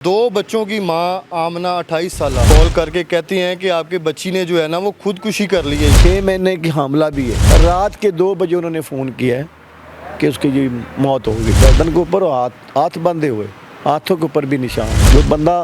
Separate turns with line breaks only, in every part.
दो बच्चों की मां आमना 28 साल कॉल करके कहती हैं कि आपकी बच्ची ने जो है ना वो खुदकुशी कर ली है।
6 महीने की हामला भी है। रात के 2 बजे उन्होंने फ़ोन किया है कि उसकी ये मौत हो गई। गर्दन के ऊपर हाथ बंधे हुए, हाथों के ऊपर भी निशान। जो बंदा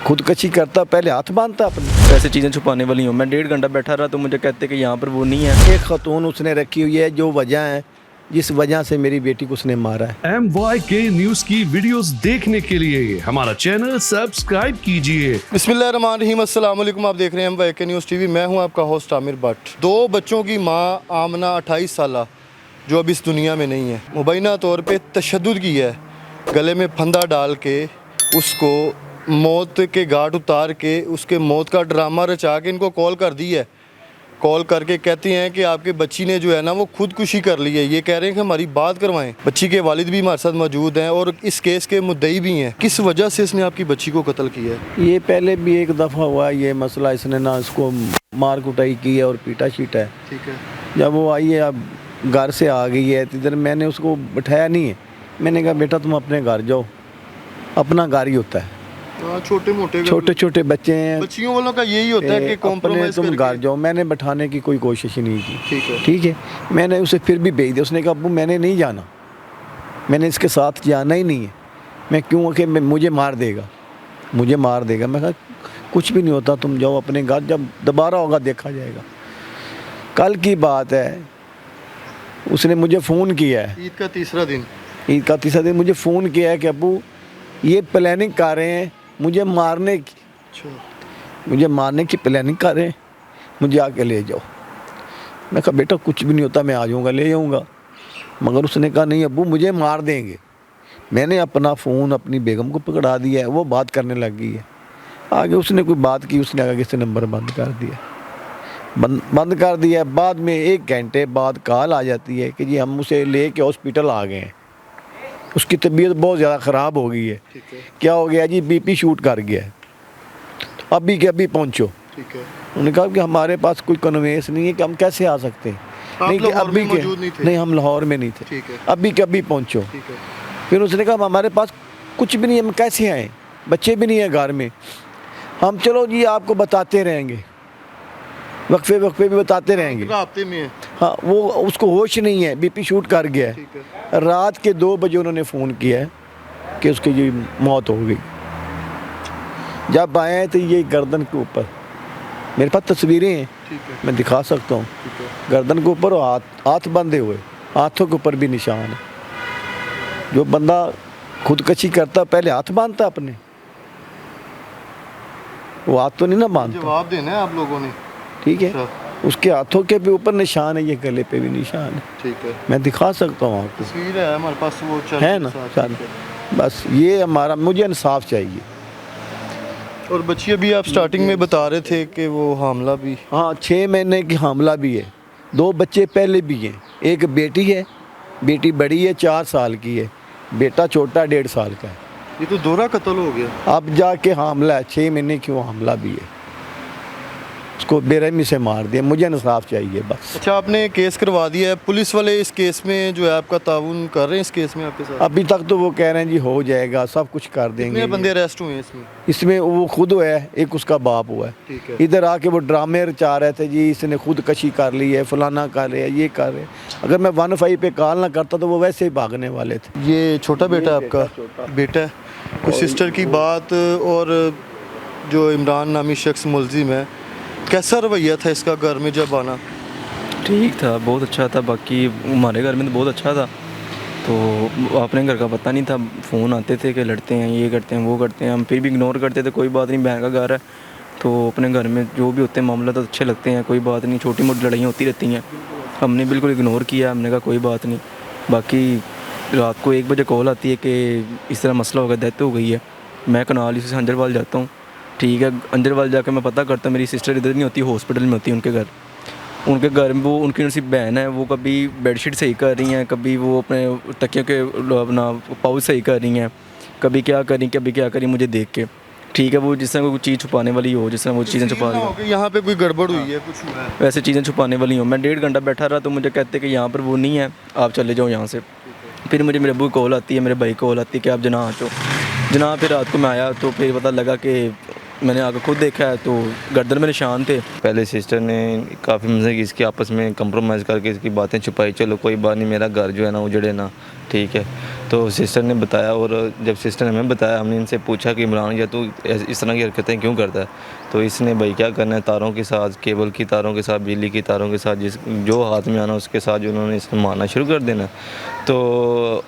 खुदकशी करता पहले हाथ बांधता अपने।
ऐसे चीज़ें छुपाने वाली हूँ। मैं 1.5 घंटा बैठा रहा तो मुझे कहते कि यहाँ पर वो नहीं है।
एक खतून उसने रखी हुई है, जो वजह है जिस वजह से मेरी बेटी को उसने मारा है।
MYK न्यूज़ की वीडियोस देखने के लिए हमारा चैनल सब्सक्राइब कीजिए।
बिस्मिल्लाहिर्रहमानिर्रहीम, अस्सलाम वालेकुम। आप देख रहे हैं MYK न्यूज़ टीवी। मैं हूं आपका होस्ट आमिर भट्ट। दो बच्चों की मां आमना 28 साल जो अब इस दुनिया में नहीं है, मुबैना तौर पे तशद्दुद की है। गले में फंदा डाल के उसको मौत के घाट उतार के उसके मौत का ड्रामा रचा के इनको कॉल कर दी है। कॉल करके कहती हैं कि आपकी बच्ची ने जो है ना वो खुदकुशी कर ली है। ये कह रहे हैं कि हमारी बात करवाएं। बच्ची के वालिद भी हमारे साथ मौजूद हैं और इस केस के मुद्दई भी हैं। किस वजह से इसने आपकी बच्ची को कत्ल किया है?
ये पहले भी एक दफ़ा हुआ ये मसला। इसने ना इसको मार कुटाई की है और पीटा शीटा है।
ठीक है।
जब वो आई है, अब घर से आ गई है, तो इधर मैंने उसको बैठाया नहीं है। मैंने कहा बेटा तुम अपने घर जाओ, अपना घर ही होता है। छोटे छोटे बच्चे हैं,
बच्चियों वालों का यही होता है कि
अपने
कॉम्प्रोमाइज
तुम
करके।
घर जाओ। मैंने बैठाने की कोई कोशिश ही नहीं की।
ठीक है।
मैंने उसे फिर भी भेज दिया। उसने कहा अब्बू मैंने नहीं जाना, मैंने इसके साथ जाना ही नहीं है। मैं क्यों कि मुझे मार देगा। मैं कहा कुछ भी नहीं होता, तुम जाओ अपने घर, जब दोबारा होगा देखा जाएगा। कल की बात है, उसने मुझे फ़ोन किया है।
ईद का तीसरा दिन
मुझे फ़ोन किया है कि अब्बू ये प्लानिंग कर रहे हैं मुझे मारने की प्लानिंग कर रहे हैं, मुझे आके ले जाओ। मैं कहा बेटा कुछ भी नहीं होता, मैं आ जाऊँगा, ले जाऊँगा। मगर उसने कहा नहीं अब्बू मुझे मार देंगे। मैंने अपना फ़ोन अपनी बेगम को पकड़ा दिया है, वो बात करने लग गई है। आगे उसने कोई बात की, उसने आगे से नंबर बंद कर दिया। बाद में 1 घंटे बाद कॉल आ जाती है कि जी हम उसे ले के हॉस्पिटल आ गए हैं, उसकी तबीयत बहुत ज़्यादा ख़राब हो गई है। क्या हो गया जी? BP शूट कर गया है, अभी के अभी पहुँचो।
ठीक है।
उन्होंने कहा कि हमारे पास कोई कन्वेंस नहीं है कि हम कैसे आ सकते हैं। नहीं कि
लाहौर
अभी
में
के
मौजूद नहीं थे?
नहीं, हम लाहौर में नहीं थे।
ठीक है।
अभी के अभी पहुँचो।
ठीक है।
फिर उसने कहा हमारे पास कुछ भी नहीं है, हम कैसे आएँ, बच्चे भी नहीं है घर में। हम चलो जी आपको बताते रहेंगे, वक्फे भी बताते रहेंगे।
राब्ते में है।
हाँ, वो उसको होश नहीं है, BP शूट कर गया है।
ठीक है।
रात के 2 बजे उन्होंने फ़ोन किया है कि उसकी ये मौत हो गई। जब आए तो ये गर्दन के ऊपर, मेरे पास तस्वीरें हैं,
ठीक है।
मैं दिखा सकता हूँ।
ठीक है।
गर्दन के ऊपर और हाथ बंधे हुए, हाथों के ऊपर भी निशान है। जो बंदा खुदकशी करता पहले हाथ बांधता अपने, वो हाथ तो नहीं ना बांधता।
जवाब देना है आप लोगों ने।
ठीक है।
अच्छा।
उसके हाथों के भी ऊपर निशान है, ये गले पे भी निशान है।
ठीक है।
मैं दिखा सकता हूँ आपको,
तस्वीर है हमारे पास, वो
है ना सर। बस ये हमारा, मुझे इंसाफ चाहिए।
और बच्ची अभी आप स्टार्टिंग में बता रहे थे कि वो हामला भी।
हाँ, 6 महीने की हामला भी है। 2 बच्चे पहले भी हैं। एक बेटी है, बेटी बड़ी है 4 साल की है, बेटा छोटा 1.5 साल का है।
ये तो दोहरा कत्ल हो गया।
अब जाके हामला है, 6 महीने की वो हामला भी है। उसको बेरहमी से मार दिया। मुझे इंसाफ चाहिए बस।
अच्छा, आपने केस करवा दिया है। पुलिस वाले इस केस में जो है आपका ताउन कर रहे हैं इस केस में आपके साथ?
अभी तक तो वो कह रहे हैं जी हो जाएगा, सब कुछ कर
कितने
देंगे।
बंदे अरेस्ट हुए हैं इसमें?
इसमें वो खुद है, एक उसका बाप हुआ है।
ठीक है।
इधर आके वो ड्रामे रचा रहे थे जी इसने खुदकशी कर ली है, फलाना कर रहे है, ये कर रहे। अगर मैं 15 पे कॉल ना करता तो वो वैसे ही भागने वाले थे।
ये छोटा बेटा आपका? बेटा है। कुछ सिस्टर की बात, और जो इमरान नामी शख्स मुलजिम है, कैसा रवैया था इसका घर में जब आना?
ठीक था, बहुत अच्छा था। बाकी हमारे घर में तो बहुत अच्छा था। तो अपने घर का पता नहीं था। फ़ोन आते थे कि लड़ते हैं, ये करते हैं, वो करते हैं। हम फिर भी इग्नोर करते थे, कोई बात नहीं, बहन का घर है। तो अपने घर में जो भी होते हैं मामला तो अच्छे लगते हैं, कोई बात नहीं, छोटी मोटी लड़ाइयाँ होती रहती हैं। हमने बिल्कुल इग्नोर किया। हमने कहा कोई बात नहीं। बाकी रात को 1 बजे कॉल आती है कि इस तरह मसला हो गया, डेथ हो गई है। मैं कनाली से अंजरवाल जाता हूँ। ठीक है, अंजरवाल जाकर मैं पता करता हूँ, मेरी सिस्टर इधर नहीं होती, हॉस्पिटल में होती है उनके घर में। वो उनकी नसीब बहन है, वो कभी बेडशीट सही कर रही हैं, कभी वो अपने तकियों के अपना पाउच सही कर रही हैं, कभी क्या करी मुझे देख के। ठीक है, वो जिस तरह कोई चीज़ छुपाने वाली हो, जिस तरह वो चीज़ें छुपा रही हो,
यहाँ पे कोई गड़बड़ हुई है, कुछ हुआ है,
वैसे चीज़ें छुपाने वाली हो। मैं 1.5 घंटा बैठा रहा तो मुझे कहते कि यहाँ पर वो नहीं है, आप चले जाओ यहाँ से। फिर मुझे मेरे अब्बू की कॉल आती है, मेरे भाई की कॉल आती है कि आप जना आ जाओ। जनाब फिर रात को मैं आया तो फिर पता लगा कि मैंने आकर खुद देखा है तो गर्दन में निशान थे। पहले सिस्टर ने काफ़ी मज़े की इसके आपस में कंप्रोमाइज़ करके इसकी बातें छुपाई, चलो कोई बात नहीं, मेरा घर जो है ना उजड़े ना, ठीक है। तो सिस्टर ने बताया, और जब सिस्टर ने हमें बताया, हमने इनसे पूछा कि इमरान या तू इस तरह की हरकतें क्यों करता है, तो इसने भाई क्या करना है, तारों के साथ, केबल की तारों के साथ, बिजली की तारों के साथ, जो हाथ में आना उसके साथ जो उन्होंने इसने मारना शुरू कर देना। तो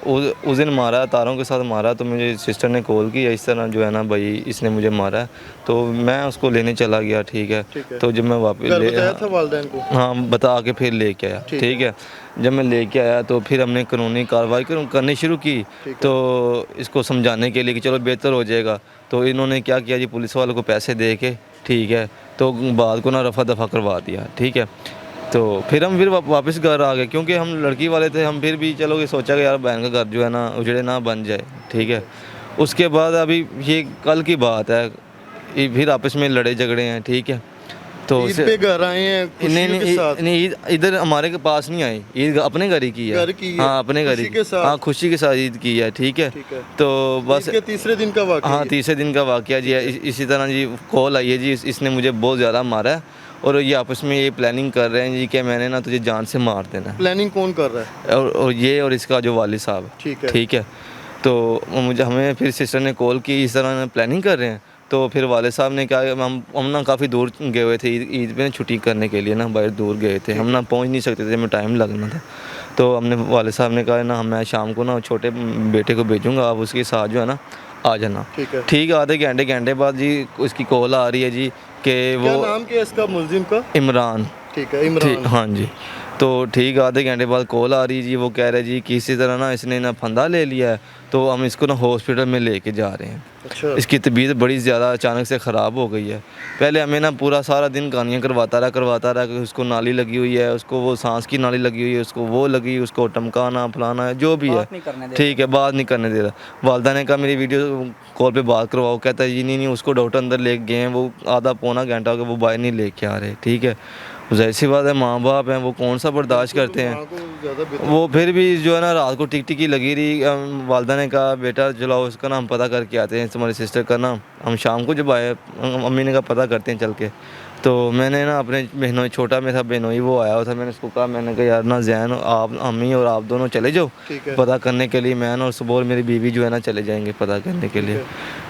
उस दिन मारा, तारों के साथ मारा, तो मुझे सिस्टर ने कॉल की, इस तरह जो है ना भाई इसने मुझे मारा है। तो मैं उसको लेने चला गया, ठीक है। तो जब मैं वापस
बताया था वालिदैन को?
हाँ, बता के फिर लेके आया, ठीक है। जब मैं लेके आया तो फिर हमने कानूनी कार्रवाई करनी शुरू की, तो इसको समझाने के लिए कि चलो बेहतर हो जाएगा। तो इन्होंने क्या किया जी, पुलिस वालों को पैसे दे के, ठीक है, तो बात को ना रफा दफा करवा दिया, ठीक है। तो फिर हम वापस घर आ गए, क्योंकि हम लड़की वाले थे, हम फिर भी चलो ये सोचा कि यार बहन का घर जो है ना उजड़े ना बन जाए, ठीक है। उसके बाद अभी ये कल की बात है, ये फिर आपस में लड़े झगड़े हैं, ठीक है। तो
ईद पे घर आए हैं खुशियों के साथ?
नहीं, ईद इधर हमारे के पास नहीं आई, ईद अपने घर ही की है।
घर की है?
हाँ, अपने घर ही
के साथ?
हाँ, खुशी के साथ ईद की है, ठीक है। तो बस
इसके तीसरे दिन का वाक़या?
हाँ, तीसरे दिन का वाक़या जी है। इसी तरह जी कॉल आई है जी, इसने मुझे बहुत ज़्यादा मारा है, और ये आपस में ये प्लानिंग कर रहे हैं जी कि मैंने ना तुझे जान से मार देना है।
प्लानिंग कौन कर रहा है?
और ये और इसका जो वालिद साहब, ठीक है। तो हमें फिर सिस्टर ने कॉल की, इस तरह प्लानिंग कर रहे हैं। तो फिर वाले साहब ने कहा, हम ना काफ़ी दूर गए हुए थे ईद पे छुट्टी करने के लिए ना, बाहर दूर गए थे, हम ना पहुंच नहीं सकते थे, हमें टाइम लगना था। तो हमने वाले साहब ने कहा ना, मैं शाम को ना छोटे बेटे को भेजूँगा, आप उसके साथ जो है ना आ जाना, ठीक है। आधे घंटे बाद जी उसकी कॉल आ रही है जी कि वो,
क्या नाम क्या इसका मुलजिम का?
इमरान,
ठीक है, इमरान।
हाँ जी। तो ठीक, आधे घंटे बाद कॉल आ रही है जी, वो कह रहे जी किसी तरह ना इसने ना फंदा ले लिया है, तो हम इसको ना हॉस्पिटल में लेके जा रहे हैं।
अच्छा।
इसकी तबीयत बड़ी ज़्यादा अचानक से ख़राब हो गई है। पहले हमें ना पूरा सारा दिन कहानियाँ करवाता रहा कि उसको नाली लगी हुई है, उसको वो सांस की नाली लगी हुई है, उसको वो लगी, उसको टमकाना फलाना है, जो भी है, ठीक है, बात नहीं करने दे रहा। वालदा ने कहा मेरी वीडियो कॉल पे बात करवाओ, कहता है जी नहीं, उसको डॉक्टर अंदर ले गए हैं, वो आधा पौना घंटा हो गया, वो बाहर नहीं लेके आ रहे, ठीक है। ज़ाहिर सी बात है, माँ बाप हैं, वो कौन सा बर्दाश्त करते हैं। वो फिर भी जो है ना रात को टिक टिकी लगी रही। वालदा ने कहा बेटा चलो उसका ना हम पता करके आते हैं, तुम्हारी सिस्टर का ना। हम शाम को जब आए, अम्मी ने कहा पता करते हैं चल के। तो मैंने ना अपने बहनोई, छोटा मेरा बहनोई वो आया हुआ था, मैंने उसको कहा, मैंने कहा यार ना जैन आप, अम्मी और आप दोनों चले जाओ पता करने के लिए, मैं और सुबह और मेरी बीवी जो है ना चले जाएंगे पता करने के लिए।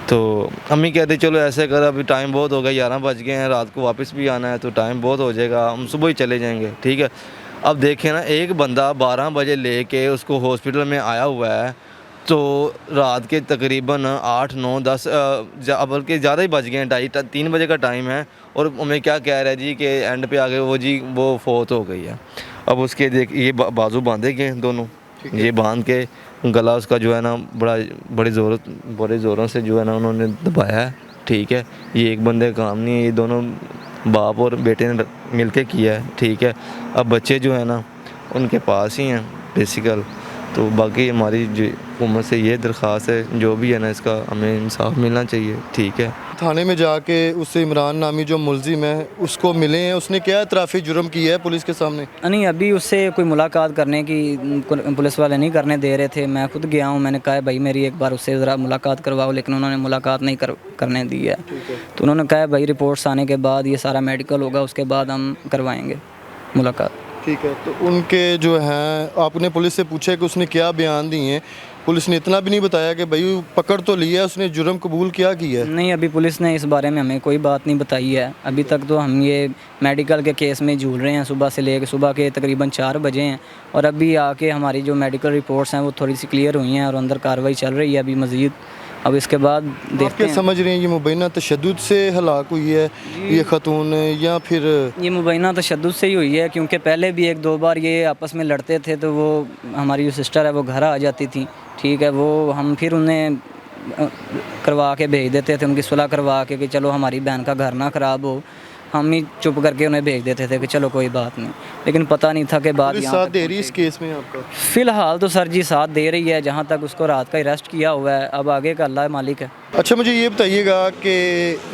तो अम्मी कहते चलो ऐसे कर, अभी टाइम बहुत हो गया, 11 बज गए हैं, रात को वापस भी आना है तो टाइम बहुत हो जाएगा, हम सुबह ही चले जाएंगे, ठीक है। अब देखें ना, एक बंदा 12 बजे लेके उसको हॉस्पिटल में आया हुआ है, तो रात के तकरीबन 8, 9, 10 बल्कि ज़्यादा ही बज गए हैं, 2:30-3 बजे का टाइम है, और हमें क्या कह रहा है जी कि एंड पे आगे वो जी वो फोत हो गई है। अब उसके ये बाजू बांधे गए दोनों, ये बांध के गला उसका जो है ना बड़े ज़ोरों से जो है ना उन्होंने दबाया है, ठीक है। ये एक बंदे का काम नहीं है, ये दोनों बाप और बेटे ने मिल के किया है, ठीक है। अब बच्चे जो है ना उनके पास ही हैं बेसिकल। तो बाकी हमारी जो हुकूमत से ये दरख्वास्त है, जो भी है ना इसका हमें इंसाफ मिलना चाहिए, ठीक है।
थाने में जाके उससे इमरान नामी जो मुलजिम है उसको मिले हैं, उसने क्या इतराफ़ी जुर्म किया है पुलिस के सामने?
नहीं, अभी उससे कोई मुलाकात करने की पुलिस वाले नहीं करने दे रहे थे। मैं खुद गया हूँ, मैंने कहा भाई मेरी एक बार उससे ज़रा मुलाकात करवाओ, लेकिन उन्होंने मुलाकात नहीं करने दी है। तो उन्होंने कहा भाई रिपोर्ट्स आने के बाद ये सारा मेडिकल होगा, उसके बाद हम करवाएंगे मुलाकात,
ठीक है। तो उनके जो हैं, आपने पुलिस से पूछा कि उसने क्या बयान दिए हैं? पुलिस ने इतना भी नहीं बताया कि भाई पकड़ तो लिया, उसने जुर्म कबूल क्या किया है?
नहीं, अभी पुलिस ने इस बारे में हमें कोई बात नहीं बताई है। अभी तक तो हम ये मेडिकल के केस में झूल रहे हैं, सुबह के तकरीबन 4 बजे हैं, और अभी आके हमारी जो मेडिकल रिपोर्ट्स हैं वो थोड़ी सी क्लियर हुई हैं और अंदर कार्रवाई चल रही है अभी मज़ीद। अब इसके बाद देखते हैं।
समझ रहे हैं ये मुबैना तशद्दुद से हलाक हुई है ये ख़तून, या फिर
ये मुबैना तशद्दुद से ही हुई है? क्योंकि पहले भी 1-2 बार ये आपस में लड़ते थे, तो वो हमारी जो सिस्टर है वो घर आ जाती थी, ठीक है। वो हम फिर उन्हें करवा के भेज देते थे, उनकी सुलह करवा के कि चलो हमारी बहन का घर ना ख़राब हो, हम ही चुप करके उन्हें भेज देते थे कि चलो कोई बात नहीं। लेकिन पता नहीं था कि बात यहाँ
साथ दे रही इस केस में आपका?
फ़िलहाल तो सर जी साथ दे रही है, जहाँ तक उसको रात का अरेस्ट किया हुआ है, अब आगे का अल्लाह मालिक है।
अच्छा, मुझे ये बताइएगा कि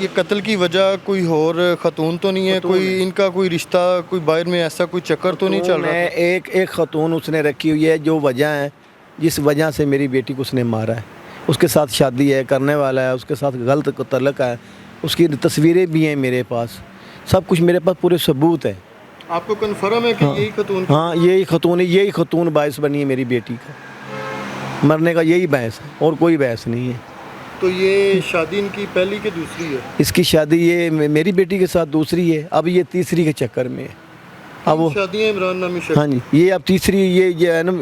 ये कत्ल की वजह कोई और ख़तून तो नहीं है? कोई इनका कोई रिश्ता, कोई बाहर में ऐसा कोई चक्कर तो नहीं चल रहा?
एक ख़तून उसने रखी हुई है, जो वजह है जिस वजह से मेरी बेटी को उसने मारा है। उसके साथ शादी है, करने वाला है, उसके साथ गलत तल्लक है, उसकी तस्वीरें भी हैं मेरे पास, सब कुछ मेरे पास पूरे सबूत है।
आपको कन्फर्म है कि यही खतून
हाँ, यही खतून बायस बनी है मेरी बेटी का मरने का, यही बहस है और कोई बहस नहीं है।
तो ये शादी इनकी पहली के दूसरी है?
इसकी शादी ये मेरी बेटी के साथ दूसरी है, अब ये तीसरी के चक्कर में है। अब वो
शादी है इमरान नामी शख्स।
हाँ जी, ये अब तीसरी ये है ना,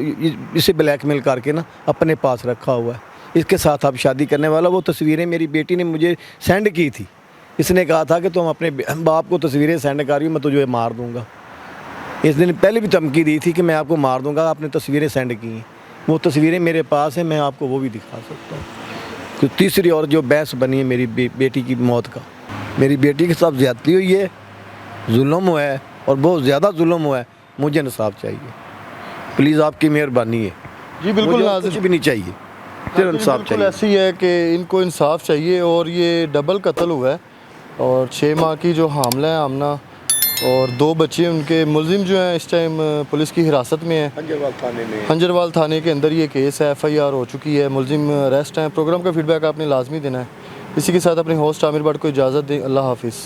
इसे ब्लैकमेल करके ना अपने पास रखा हुआ है, इसके साथ अब शादी करने वाला। वो तस्वीरें मेरी बेटी ने मुझे सेंड की थी, इसने कहा था कि तुम अपने बाप को तस्वीरें सेंड कर रही हो, मैं तुझे मार दूंगा। इस दिन पहले भी धमकी दी थी कि मैं आपको मार दूंगा, आपने तस्वीरें सेंड की हैं। वो तस्वीरें मेरे पास हैं, मैं आपको वो भी दिखा सकता हूँ। तो तीसरी और जो बहस बनी है मेरी बेटी की मौत का, मेरी बेटी के साथ ज्यादती हुई है, जुल्म हुआ है और बहुत ज़्यादा जुल्म हुआ है। मुझे इंसाफ चाहिए, प्लीज़, आपकी मेहरबानी है
जी बिल्कुल
मुझे
नाज़िर,
कुछ भी नहीं चाहिए, सिर्फ इंसाफ
बिल्कुल
चाहिए।
ऐसी है कि इनको इंसाफ चाहिए। और ये डबल कत्ल हुआ है और 6 माह की जो हामला है आमना और 2 बच्चे उनके, मुलजिम जो हैं इस टाइम पुलिस की हिरासत में है। हंजरवाल थाने के अंदर ये केस है, FIR हो चुकी है, मुलजिम अरेस्ट हैं। प्रोग्राम का फीडबैक आपने लाजमी देना है। इसी के साथ अपने होस्ट आमिर भट्ट को इजाज़त दें। अल्लाह हाफिज़।